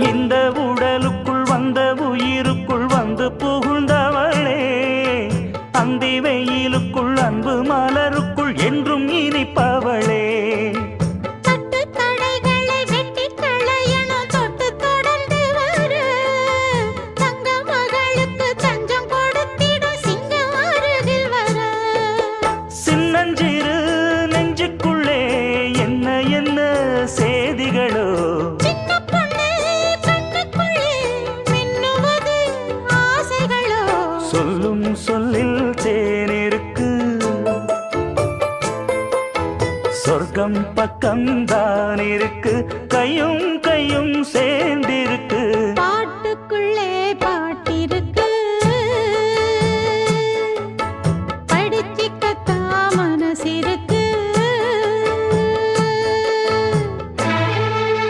இந்த உடலுக்குள் வந்த உயிருக்குள் வந்து புகுந்தவளே, அந்தி வெயிலுக்குள் அன்பு மலருக்குள் என்றும் இனிப்பவளே. சின்னஞ்சிறு நெஞ்சுக்குள்ளே என்ன என்ன சேதிகளோ, சொல்லும் சொல்லில் தேனிருக்கு, சொர்க்கம் பக்கம்தான் இருக்கு, கையும் கையும் சேர்ந்திருக்கு.